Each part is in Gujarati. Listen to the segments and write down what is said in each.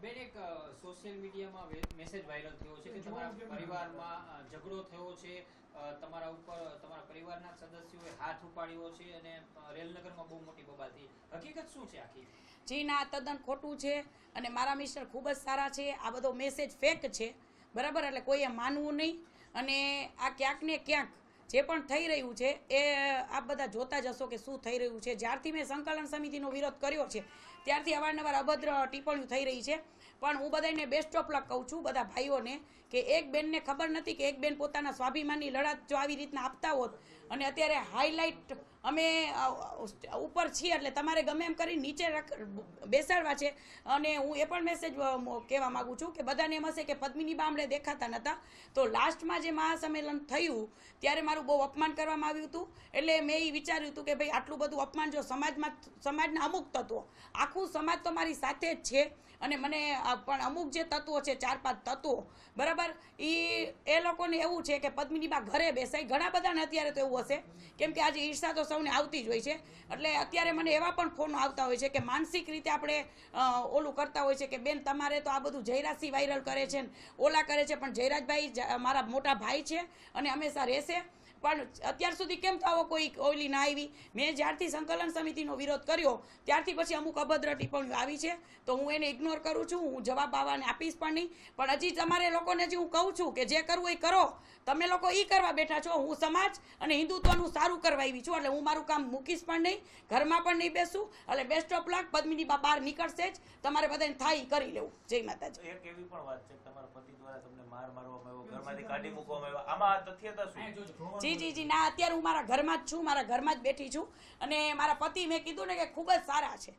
બેન એક સોશિયલ મીડિયામાં મેસેજ વાયરલ થયો છે કે તમારા પરિવારમાં ઝઘડો થયો છે, તમારા ઉપર તમારા પરિવારના સદસ્યોએ હાથ ઉપાડ્યો છે અને રેલનગરમાં બહુ મોટી બબાલ થઈ. હકીકત શું છે આખી? જી ના, તદ્દન ખોટું છે અને મારા મિસ્ટર ખૂબ જ સારા છે. આ બધો મેસેજ ફેક છે, બરાબર, એટલે કોઈએ માનવું નહીં. અને આ ક્યાંક ને ક્યાંક જે પણ થઈ રહ્યું છે એ આપ બધા જોતા જ હશો કે શું થઈ રહ્યું છે. જ્યારથી મેં સંકલન સમિતિનો વિરોધ કર્યો છે ત્યારથી અવારનવાર અભદ્ર ટિપ્પણીઓ થઈ રહી છે. પણ હું બધાને બેસ્ટ ઓફ લક કહું છું, બધા ભાઈઓને, કે એક બેનને ખબર નથી કે એક બેન પોતાના સ્વાભિમાનની લડત જો આવી રીતના આપતા હોત અને અત્યારે હાઈલાઇટ અમે ઉપર છીએ એટલે તમારે ગમે એમ કરી નીચે બેસાડવા છે. અને હું એ પણ મેસેજ કહેવા માગું છું કે બધાને એમ હશે કે પદ્મિની બામડે દેખાતા નહોતા, તો લાસ્ટમાં જે મહાસંમેલન થયું ત્યારે મારું બહુ અપમાન કરવામાં આવ્યું હતું. એટલે મેં એ વિચાર્યું હતું કે ભાઈ આટલું બધું અપમાન જો સમાજના અમુક તત્વો, આખું સમાજ તો મારી સાથે જ છે અને મને પણ અમુક જે તત્વો છે 4-5 તત્વો, બરાબર, એ લોકોને એવું છે કે પદ્મિની બા ઘરે બેસાય. ઘણા બધાને અત્યારે તો એવું હશે કેમ કે આજે ઈર્ષા તો સૌને આવતી જ હોય છે. એટલે અત્યારે મને એવા પણ ફોનો આવતા હોય છે કે માનસિક રીતે આપણે ઓલું કરતા હોય છે કે બેન તમારે તો આ બધું જયરાજસિંહ વાયરલ કરે છે ને ઓલા કરે છે, પણ જયરાજભાઈ મારા મોટા ભાઈ છે અને હંમેશા રહેશે. પણ અત્યાર સુધી કેમ તો આવો કોઈ ઓલી ના આવી? મેં જ્યારથી સંકલન સમિતિનો વિરોધ કર્યો ત્યારથી પછી અમુક અભદ્ર ટિપ્પણીઓ આવી છે, તો હું એને ઇગ્નોર કરું છું. હું જવાબ આવવાને આપીશ પણ નહીં. પણ હજી તમારે લોકોને હજી હું કહું છું કે જે કરવું એ કરો. તમે લોકો એ કરવા બેઠા છો, હું સમાજ અને હિન્દુત્વનું સારું કરવા આવી છું. એટલે હું મારું કામ મૂકીશ પણ નહીં, ઘરમાં પણ નહીં બેસું. એટલે બેસ્ટ ઓફ લક. પદ્મિની બા બહાર નીકળશે જ, તમારે બધાને થાય કરી લેવું. જય માતાજી. એક એવી પણ વાત છે કે તમારા પતિ દ્વારા તમને માર મારવામાં આવ્યો, ઘરમાંથી કાઢી મૂકવામાં આવ્યો, આમાં તથ્યતા શું? જી ના, અત્યારે હું મારા ઘરમાં જ છું, મારા ઘરમાં જ બેઠી છું. અને મારા પતિ, મેં કીધું ને કે ખૂબ જ સારા છે.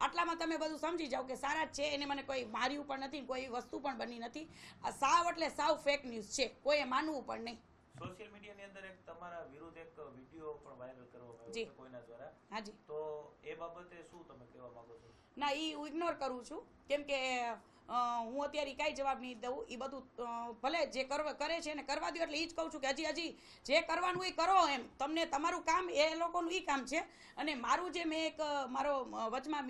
આટલામાં તમે બધું સમજી જાઓ કે સારા જ છે. એને મને કોઈ માર્યું પણ નથી, કોઈ વસ્તુ પણ બની નથી. આ સાવ એટલે સાવ ફેક ન્યૂઝ છે, કોઈએ માનવું પણ નહીં. સોશિયલ મીડિયાની અંદર એક તમારા વિરુદ્ધ એક વિડીયો પણ વાયરલ કરવામાં આવ્યો છે કોઈના દ્વારા. હાજી, તો એ બાબતે શું તમે કહેવા માંગો છો? ના, એ હું ઇગ્નોર કરું છું કેમ કે હું અત્યારે કાંઈ જવાબ નહીં દઉં. એ બધું ભલે જે કરે છે ને કરવા દો. એટલે એ જ કહું છું કે હજી જે કરવાનું એ કરો. એમ તમને તમારું કામ, એ લોકોનું એ કામ છે. અને મારું જે મેં એક મારો વચમાં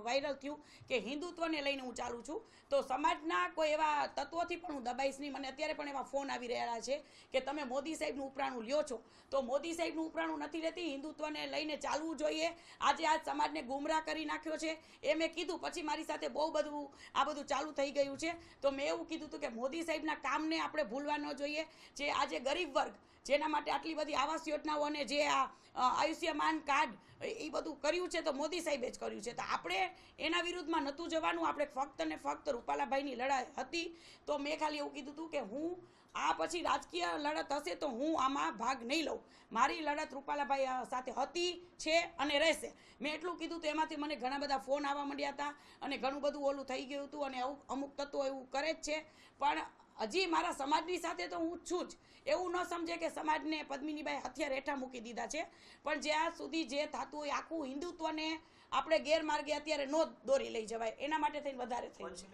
વાયરલ થયું કે હિન્દુત્વને લઈને હું ચાલું છું, તો સમાજના કોઈ એવા તત્વોથી પણ હું દબાઈશ નહીં. મને અત્યારે પણ એવા ફોન આવી રહ્યા છે કે તમે મોદી સાહેબનું ઉપરાણું લ્યો છો, તો મોદી સાહેબનું ઉપરાણું નથી લેતી. હિન્દુત્વને લઈને ચાલવું જોઈએ. આજે આ સમાજને ગુમરાહ કરી નાખ્યો છે એ મેં કીધું. પછી મારી સાથે બહુ બધું આ બધું ચાલુ થઈ ગયું છે. તો મેં એવું કીધું હતું કે મોદી સાહેબના કામને આપણે ભૂલવા ન જોઈએ. જે આજે ગરીબ વર્ગ, જેના માટે આટલી બધી આવાસ યોજનાઓ અને જે આ આયુષ્યમાન કાર્ડ એ બધું કર્યું છે તો મોદી સાહેબે જ કર્યું છે. તો આપણે એના વિરુદ્ધમાં નહોતું જવાનું. આપણે ફક્ત ને ફક્ત રૂપાલાભાઈની લડાઈ હતી. તો મેં ખાલી એવું કીધું હતું કે હું આ પછી રાજકીય લડત હશે તો હું આમાં ભાગ નહીં લઉં. મારી લડત રૂપાલાભાઈ સાથે હતી, છે અને રહેશે. મેં એટલું કીધું. તો એમાંથી મને ઘણા બધા ફોન આવવા માંડ્યા હતા અને ઘણું બધું ઓલું થઈ ગયું હતું. અને અમુક તત્વો એવું કરે જ છે. પણ હજી મારા સમાજની સાથે તો હું છું જ. એવું ન સમજે કે સમાજને પદ્મિનીબાઈ હથિયાર હેઠા મૂકી દીધા છે. પણ જ્યાં સુધી જે થતું હોય, આખું હિન્દુત્વને આપણે ગેરમાર્ગે અત્યારે ન દોરી લઈ જવાય, એના માટે થઈને વધારે થયું છે.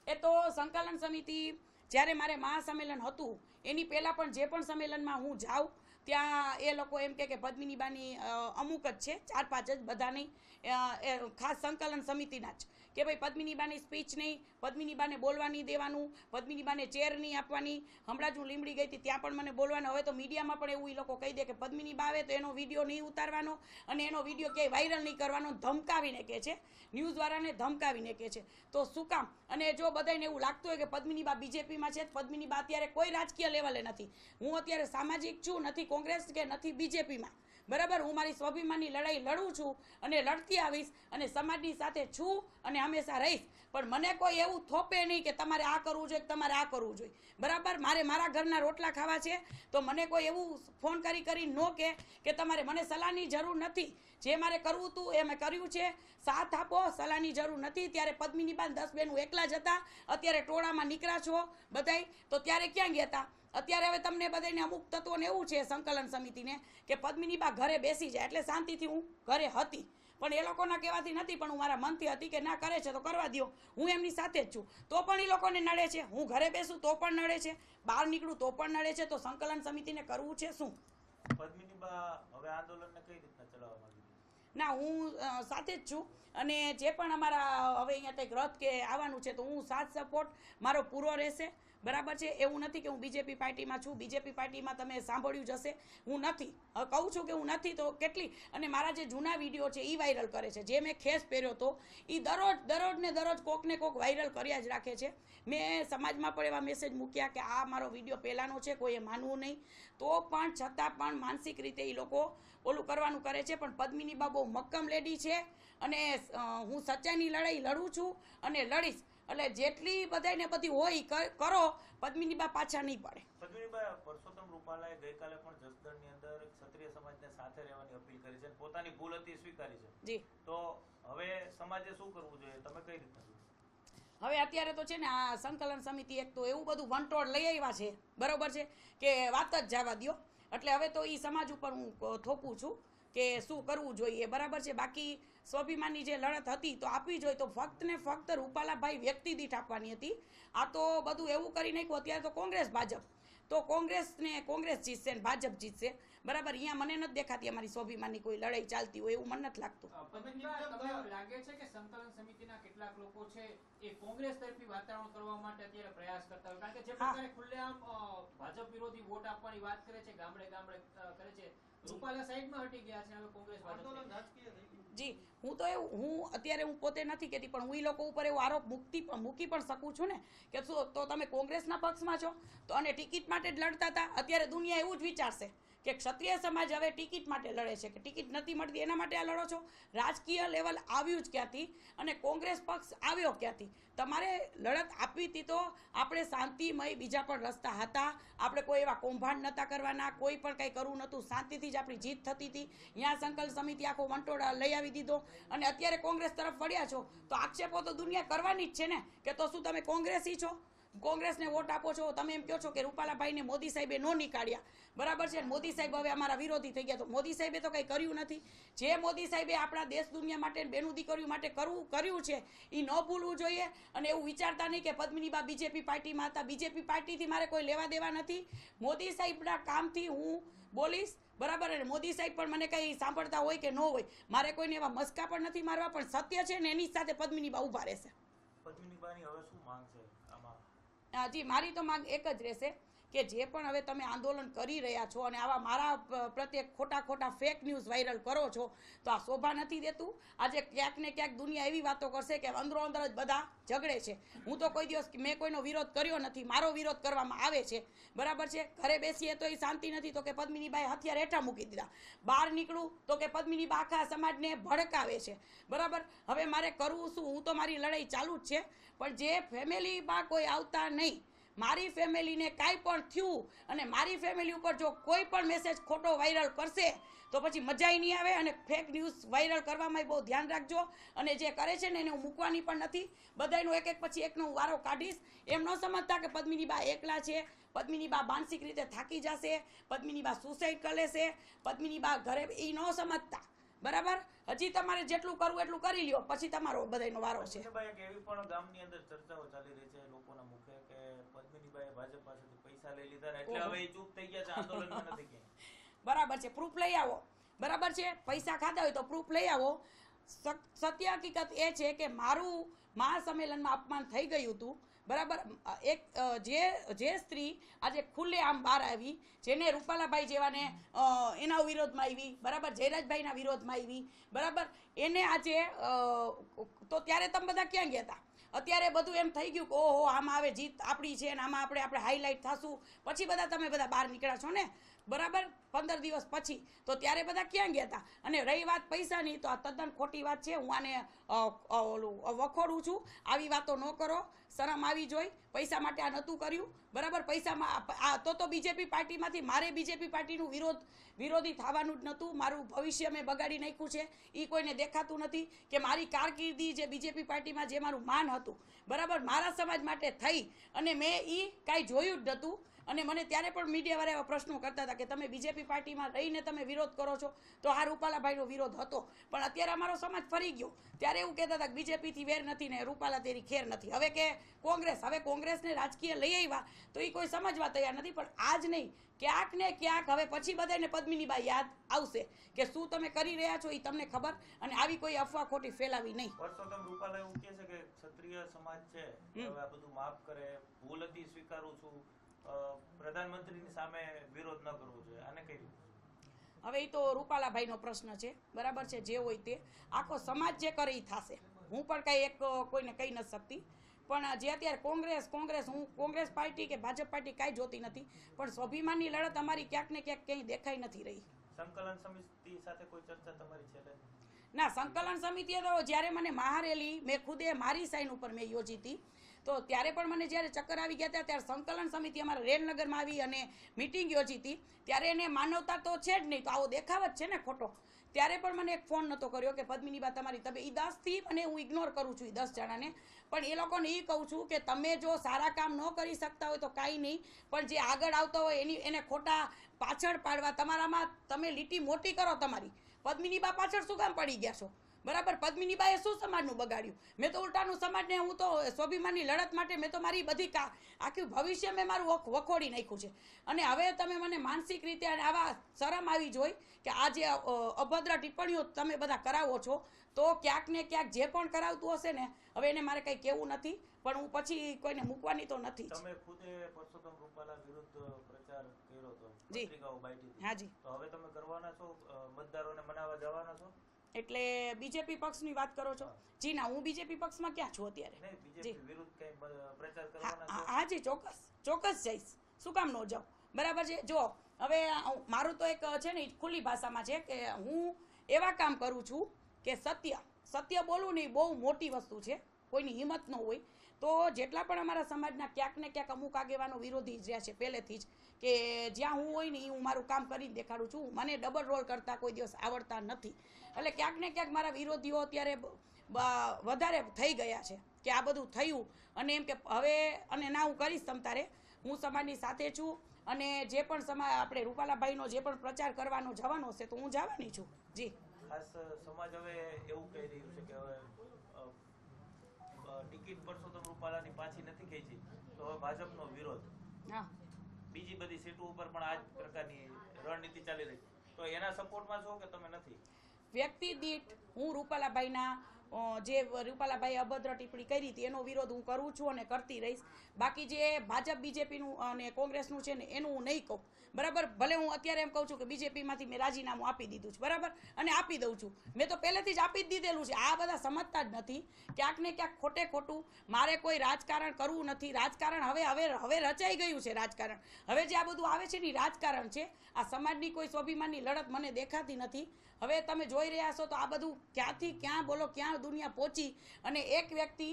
એ તો સંકલન સમિતિ જ્યારે મારે મહાસંમેલન હતું એની પહેલાં પણ જે પણ સંમેલનમાં હું જાઉં ત્યાં એ લોકો એમ કે પદ્મિનીબાની અમુક જ છે, 4-5 જ, બધા નહીં, ખાસ સંકલન સમિતિના જ, કે ભાઈ પદ્મિનીબાની સ્પીચ નહીં, પદ્મિનીબાને બોલવા નહીં દેવાનું, પદ્મિનીબાને ચેર નહીં આપવાની. હમણાં જ હું લીંબડી ગઈ હતી ત્યાં પણ મને બોલવાનું. હવે તો મીડિયામાં પણ એવું એ લોકો કહી દે કે પદ્મિનીબા આવે તો એનો વિડીયો નહીં ઉતારવાનો અને એનો વિડીયો ક્યાંય વાયરલ નહીં કરવાનો. ધમકાવીને કહે છે, ન્યૂઝવાળાને ધમકાવીને કહે છે. તો શું કામ? અને જો બધાને એવું લાગતું હોય કે પદ્મિનીબા બીજેપીમાં છે, પદ્મિનીબા અત્યારે કોઈ રાજકીય લેવલે નથી. હું અત્યારે સામાજિક છું, નથી કોંગ્રેસ કે નથી બીજેપીમાં, બરાબર. હું મારી સ્વાભિમાનની લડાઈ લડું છું અને લડતી આવીશ અને સમાજની સાથે છું અને હંમેશા રહીશ. પણ મને કોઈ એવું થોપે નહીં કે તમારે આ કરવું જોઈએ, તમારે આ કરવું જોઈએ, બરાબર. મારે મારા ઘરના રોટલા ખાવા છે. તો મને કોઈ એવું ફોન કરી ન કે તમારે, મને સલાહની જરૂર નથી. જે મારે કરવું હતું એ મેં કર્યું છે. સાથ આપો, સલાહની જરૂર નથી. ત્યારે પદ્મિનીબા 10 બહેનો એકલા જ હતા. અત્યારે ટોળામાં નીકળ્યા છો બધાય, તો ત્યારે ક્યાં ગયા હતા? અત્યારે હવે તમને બધાને અમુક તત્વોને એવું છે સંકલન સમિતિને કે પદ્મિનીબા ઘરે બેસી જાય એટલે શાંતિથી હું ઘરે હતી. પણ એ લોકોના કહેવાથી નથી, પણ હું મારા મનથી હતી કે ના કરે છે તો કરવા દો. હું એમની સાથે જ છું. તો પણ એ લોકોને નડે છે. હું ઘરે બેસું તો પણ નડે છે, બહાર નીકળું તો પણ નડે છે. તો સંકલન સમિતિને કરવું છે શું? પદ્મિનીબા હવે આંદોલનને કઈ રીતના ચલાવવા માંગી? ના, હું સાથે જ છું. અને જે પણ અમારા હવે અહીંયા કંઈક રથ કે આવવાનું છે તો હું સાથ સપોર્ટ મારો પૂરો રહેશે. બરાબર છે. એવું નથી કે હું બીજેપી પાર્ટીમાં છું. બીજેપી પાર્ટીમાં તમે સાંભળ્યું જ હશે, હું નથી. કહું છું કે હું નથી તો કેટલી, અને મારા જે જૂના વિડીયો છે એ વાયરલ કરે છે. જે મેં ખેસ પહેર્યો હતો એ દરરોજ ને દરરોજ કોક ને કોક વાયરલ કર્યા જ રાખે છે. મેં સમાજમાં પણ એવા મેસેજ મૂક્યા કે આ મારો વિડીયો પહેલાંનો છે, કોઈએ માનવું નહીં. તો પણ છતાં પણ માનસિક રીતે એ લોકો ઓલું કરવાનું કરે છે. પણ પદ્મિની બા બહુ મક્કમ લેડી છે અને હું સચ્ચાઈની લડાઈ લડું છું અને લડીશ. એટલે જેટલી બધાને બધી હોય કરો, પદ્મિની બા પાછા નહીં પડે. પદ્મિની બા, પરસોત્તમ રૂપાલાએ ગઈકાલે પણ જસદણની અંદર ક્ષત્રિય સમાજને સાથે રહેવાની અપીલ કરી છે, પોતાની ભૂલ હતી સ્વીકારી છે. જી. તો હવે સમાજે શું કરવું જોઈએ, તમે કઈ રીતના? હવે અત્યારે તો છે ને આ સંકલન સમિતિ એક તો એવું બધું વંટોળ લઈ આવ્યા છે, બરોબર છે, કે વાત જ જવા દો. એટલે હવે તો એ સમાજ ઉપર હું થોપું છું કે શું કરવું જોઈએ, બરાબર છે. બાકી સ્વાભિમાનની જે લડત હતી તો આપવી જોઈએ, તો ફક્ત ને ફક્ત રૂપાલાભાઈ વ્યક્તિ દીઠ આપવાની હતી. આ તો બધું એવું કરી નાખ્યું. અત્યારે તો કોંગ્રેસ ભાજપ, તો કોંગ્રેસ જીતશે ને ભાજપ જીતશે, બરાબર. અહીંયા મને નથી દેખાતી અમારી સ્વાભિમાનની કોઈ લડાઈ ચાલતી હોય એવું મને નથી લાગતું. લાગે છે કે સંકલન સમિતિના કેટલાક લોકો છે એ કોંગ્રેસ તરફી વાતાવરણ કરવા માટે અત્યારે પ્રયાસ કરતા હોય, કારણ કે જે પ્રકારે ખુલ્લેઆમ ભાજપ વિરોધી વોટ આપવાની વાત કરે છે, ગામડે ગામડે કરે છે, રૂપાલા સાઈડમાં હટી ગયા છે, હવે કોંગ્રેસ જી. હું અત્યારે હું પોતે નથી કહેતી, પણ હું એ લોકો ઉપર એવો આરોપ મૂકી પણ શકું છું ને કે શું તો તમે કોંગ્રેસના પક્ષમાં છો તો અને ટિકિટ માટે જ લડતા હતા. અત્યારે દુનિયા એવું જ વિચારશે કે ક્ષત્રિય સમાજ હવે ટિકિટ માટે લડે છે, કે ટિકિટ નથી મળતી એના માટે આ લડો છો. રાજકીય લેવલ આવ્યું જ ક્યાંથી અને કોંગ્રેસ પક્ષ આવ્યો ક્યાંથી? તમારે લડત આપવી હતી તો આપણે શાંતિમય બીજા પણ રસ્તા હતા. આપણે કોઈ એવા કૌભાંડ નહોતા કરવાના, કોઈ પણ કંઈ કરવું નહોતું, શાંતિથી જ આપણી જીત થતી હતી. અહીંયા સંકલ્પ સમિતિ આખો વંટોળ લઈ આવી દીધો અને અત્યારે કોંગ્રેસ તરફ વળ્યા છો તો આક્ષેપો તો દુનિયા કરવાની જ છે ને કે તો શું તમે કોંગ્રેસી છો, કોંગ્રેસને વોટ આપો છો? તમે એમ કહો છો કે રૂપાલાભાઈને મોદી સાહેબે નો નીકાળ્યા, બરાબર છે. મોદી સાહેબ હવે અમારા વિરોધી થઈ ગયા, તો મોદી સાહેબે તો કંઈ કર્યું નથી. જે મોદી સાહેબે આપણા દેશ દુનિયા માટે, બેનું દીકરીઓ માટે કર્યું છે એ ન ભૂલવું જોઈએ. અને એવું વિચારતા નહીં કે પદ્મિની બા બીજેપી પાર્ટીમાં હતા. બીજેપી પાર્ટીથી મારે કોઈ લેવા દેવા નથી. મોદી સાહેબના કામથી હું બોલીશ, બરાબર. અને મોદી સાહેબ પણ મને કંઈ સાંભળતા હોય કે ન હોય, મારે કોઈને એવા મસ્કા પણ નથી મારવા. પણ સત્ય છે ને એની સાથે પદ્મિની બા ઊભા રહેશે. પદ્મિની બાની હવે શું માંગ છે આમાં? જી, મારી તો માંગ એક જ રહેશે કે જે પણ હવે તમે આંદોલન કરી રહ્યા છો અને આવા મારા પ્રત્યે ખોટા ફેક ન્યૂઝ વાયરલ કરો છો તો આ શોભા નથી દેતું. આજે ક્યાંક ને ક્યાંક દુનિયા એવી વાતો કરશે કે અંદરો અંદર જ બધા ઝઘડે છે. હું તો કોઈ દિવસ મેં કોઈનો વિરોધ કર્યો નથી, મારો વિરોધ કરવામાં આવે છે, બરાબર છે. ઘરે બેસીએ તો એ શાંતિ નથી તો કે પદ્મિની બાએ હથિયાર હેઠા મૂકી દીધા, બહાર નીકળું તો કે પદ્મિની બા આખા સમાજને ભડકાવે છે, બરાબર. હવે મારે કરવું શું? હું તો મારી લડાઈ ચાલુ જ છે, પણ જે ફેમિલીમાં કોઈ આવતા નહીં, મારી ફેમિલીને કાંઈ પણ થયું અને મારી ફેમિલી ઉપર જો કોઈ પણ મેસેજ ખોટો વાયરલ કરશે તો પછી મજાય નહીં આવે. અને ફેક ન્યૂઝ વાયરલ કરવામાં બહુ ધ્યાન રાખજો. અને જે કરે છે ને એને હું મૂકવાની પણ નથી. બધાયનો એક પછી એકનો હું વારો કાઢીશ. એમ ન સમજતા કે પદ્મિની બા એકલા છે, પદ્મિની બા માનસિક રીતે થાકી જશે, પદ્મિની બા સુસાઇડ કરી લેશે, પદ્મિની બા ઘરે, એ ન સમજતા, બરાબર. હજી તમારે જેટલું કરવું એટલું કરી લ્યો, પછી તમારો બધાયનો વારો છે. એવી પણ ગામની અંદર ચર્ચાઓ ચાલી રહી છે લોકોના મુખે કે પદ્મિનીબાએ ભાજપ પાસેથી પૈસા લઈ લીધા એટલે હવે એ ચૂપ થઈ ગયા છે, આંદોલનમાં નથી ગયા. બરાબર છે, પ્રૂફ લઈ આવો, બરાબર છે. પૈસા ખાધા હોય તો પ્રૂફ લઈ આવો. સત્ય હકીકત એ છે કે મારું મહાસંમેલનમાં અપમાન થઈ ગયું હતું, બરાબર. એક જે સ્ત્રી આજે ખુલ્લે આમ બહાર આવી, જેને રૂપાલાભાઈ જેવાને એના વિરોધમાં આવી, બરાબર, જયરાજભાઈના વિરોધમાં આવી, બરાબર, એને આજે તો ત્યારે તમે બધા ક્યાં ગયા હતા? અત્યારે બધું એમ થઈ ગયું કે ઓહો આમાં આવે જીત આપણી છે ને આમાં આપણે હાઈલાઇટ થશું, પછી તમે બધા બહાર નીકળ્યા છો ને, બરાબર, 15 દિવસ પછી. તો ત્યારે બધા ક્યાં ગયા હતા? અને રહી વાત પૈસાની, તો આ તદ્દન ખોટી વાત છે. હું આને વખોડું છું. આવી વાતો ન કરો, શરમ આવી જોઈ. પૈસા માટે આ નહોતું કર્યું, બરાબર. પૈસામાં તો બીજેપી પાર્ટીમાંથી મારે બીજેપી પાર્ટીનું વિરોધી થવાનું જ નહોતું. મારું ભવિષ્ય મેં બગાડી નાખ્યું છે, એ કોઈને દેખાતું નથી કે મારી કારકિર્દી જે બીજેપી પાર્ટીમાં જે મારું માન હતું, બરાબર, મારા સમાજ માટે થઈ અને મેં એ કાંઈ જોયું જ નહોતું. અને મને ત્યારે પણ મીડિયાવાળા એવા પ્રશ્નો કરતા હતા કે તમે બીજેપી પાર્ટીમાં રહીને તમે વિરોધ કરો છો, તો આ રૂપાલાભાઈનો વિરોધ હતો. પણ અત્યારે અમારો સમાજ ફરી ગયો. ત્યારે એવું કહેતા હતા કે બીજેપીથી વેર નથી ને રૂપાલા તેરી ખેર નથી. હવે કે હવે કોંગ્રેસને રાજકીય લઈ આવ્યા તો એ કોઈ સમજવા તૈયાર નથી. પણ આજ નહીં, ક્યાંક ને ક્યાંક હવે પછી બધાને પદ્મિનીબા યાદ આવશે કે શું તમે કરી રહ્યા છો એ તમને ખબર, અને આવી કોઈ અફવા ખોટી ફેલાવી નહીં. પરસોત્તમ રૂપાલા એવું કહે છે કે ક્ષત્રિય સમાજ છે હવે આ બધું માફ કરે, ભૂલ હતી સ્વીકારું છું, પ્રધાનમંત્રીની સામે વિરોધ ન કરવો જોઈએ, આને કઈ રીતે? હવે એ તો રૂપાલાભાઈનો પ્રશ્ન છે, બરાબર છે. જે હોય તે આખો સમાજ જે કરે એ થશે. હું પણ કઈ એક કોઈને કહી નથી શકતી. પણ જે અત્યારે હું કોંગ્રેસ પાર્ટી કે ભાજપ પાર્ટી કાંઈ જોતી નથી, પણ સ્વાભિમાનની લડત અમારી ક્યાંક ને ક્યાંક ક્યાંય દેખાઈ નથી રહી. સંકલન સમિતિ સાથે કોઈ ચર્ચા તમારી છે? ના, સંકલન સમિતિએ તો જ્યારે મને મહારેલી મેં ખુદે મારી સાઈન ઉપર મેં યોજી હતી, તો ત્યારે પણ મને જ્યારે ચક્કર આવી ગયા હતા ત્યારે સંકલન સમિતિ અમારા રેલનગરમાં આવી અને મિટિંગ યોજી હતી. ત્યારે એને માનવતા તો છે જ નહીં, તો આવો દેખાવ જ છે ને ખોટો. ત્યારે પણ મને એક ફોન નહોતો કર્યો કે પદ્મિનીબા તમારી તબિયત, એ 10થી અને હું ઇગ્નોર કરું છું એ 10 જણાને. પણ એ લોકોને એ કહું છું કે તમે જો સારા કામ ન કરી શકતા હોય તો કાંઈ નહીં, પણ જે આગળ આવતા હોય એને ખોટા પાછળ પાડવા, તમારામાં તમે લીટી મોટી કરો તમારી. પદ્મિનીબા પાછળ શું કામ પડી ગયા છો? બરાબર, પદ્મિનીબાએ શું સમાજનું બગાડ્યું? મેં તો ઉલટાનું સમાજને, હું તો સ્વાભિમાનની લડત માટે મેં તો મારી બધી આખી ભવિષ્ય મેં મારું વખોડી નાખ્યું છે. અને હવે તમે મને માનસિક રીતે આવા શરમ આવી જોઈ કે આ જે અભદ્ર ટિપ્પણીઓ તમે બધા કરાવો છો, તો ક્યાંક ને ક્યાંક જે પણ કરાવતું હશે ને, હવે એને મારે કંઈ કહેવું નથી, પણ હું પછી કોઈને મૂકવાની તો નથી. તમે ખુદે પરસોત્તમ રૂપાલા વિરુદ્ધ પ્રચાર કર્યો હતો, જી, પત્રિકાઓ બાંટી હતી. હા જી. તો હવે તમે કરવાના છો, મતદારોને મનાવવા જવાના છો? એટલે બીજેપી પક્ષની વાત કરો છો? જી ના, હું બીજેપી પક્ષમાં ક્યાં છું અત્યારે. હા જી, ચોક્કસ જઈશ. શું કામ ન જાઉં? બરાબર છે. જો હવે મારું તો એક છે ને ખુલ્લી ભાષામાં છે કે હું એવા કામ કરું છું કે સત્ય બોલવું નહીં બહુ મોટી વસ્તુ છે, કોઈની હિંમત ન હોય. તો જેટલા પણ અમારા સમાજના ક્યાંક ને ક્યાંક અમુક આગેવાનો વિરોધી જ રહ્યા છે પહેલેથી જ, કે જ્યાં હું હોય ને હું મારું કામ કરીને દેખાડું છું. મને ડબલ રોલ કરતા કોઈ દિવસ આવડતા નથી. એટલે ક્યાંક ને ક્યાંક મારા વિરોધીઓ અત્યારે વધારે થઈ ગયા છે કે આ બધું થયું અને એમ કે હવે અને ના હું કરીશ તમતારે, હું સમાજની સાથે છું. અને જે પણ આપણે રૂપાલાભાઈનો જે પણ પ્રચાર કરવાનો જવાનો હશે તો હું જવાની છું. જી. ખાસ સમાજ હવે એવું કહી રહ્યું છે કે હવે ટિકિટ પરસોત્તમ રૂપાલાની પાછી નથી ખેંચી તો હવે ભાજપનો વિરોધ. હા, બીજી બધી સીટો ઉપર પણ આ જ પ્રકારની રણનીતિ ચાલી રહી, તો એના સપોર્ટમાં છો કે તમે નથી? વ્યક્તિ દીઠ હું રૂપાલાભાઈના જે રૂપાલાભાઈ અભદ્ર ટિપ્પણી કરી હતી એનો વિરોધ હું કરું છું અને કરતી રહીશ. બાકી જે ભાજપ બીજેપીનું અને કોંગ્રેસનું છે ને એનું હું નહીં કહું. બરાબર, ભલે હું અત્યારે એમ કહું છું કે બીજેપીમાંથી મેં રાજીનામું આપી દીધું છે, બરાબર, અને આપી દઉં છું. મેં તો પહેલેથી જ આપી જ દીધેલું છે. આ બધા સમજતા જ નથી. ક્યાંક ને ક્યાંક ખોટે ખોટું મારે કોઈ રાજકારણ કરવું નથી. રાજકારણ હવે રચાઈ ગયું છે. રાજકારણ હવે જે આ બધું આવે છે ને રાજકારણ છે. આ સમાજની કોઈ સ્વાભિમાનની લડત મને દેખાતી નથી. હવે તમે જોઈ રહ્યા છો તો આ બધું ક્યાંથી ક્યાં બોલો ક્યાં દુનિયા પહોંચી. અને એક વ્યક્તિ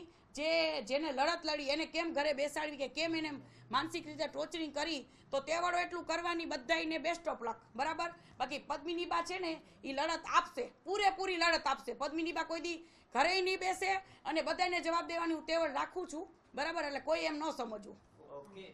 જેને લડત લડી એને કેમ ઘરે બેસાડવી કે કેમ એને માનસિક રીતે ટોર્ચરિંગ કરી, તો તેવડો એટલું કરવાની બધાને બેસ્ટ ઓફ લક. બરાબર, બાકી પદ્મિનીબા છે ને એ લડત આપશે, પૂરેપૂરી લડત આપશે. પદ્મિનીબા કોઈ દી ઘરે નહીં બેસે અને બધાને જવાબ દેવાની હું તેવડ રાખું છું. બરાબર, એટલે કોઈ એમ ન સમજવું. ઓકે.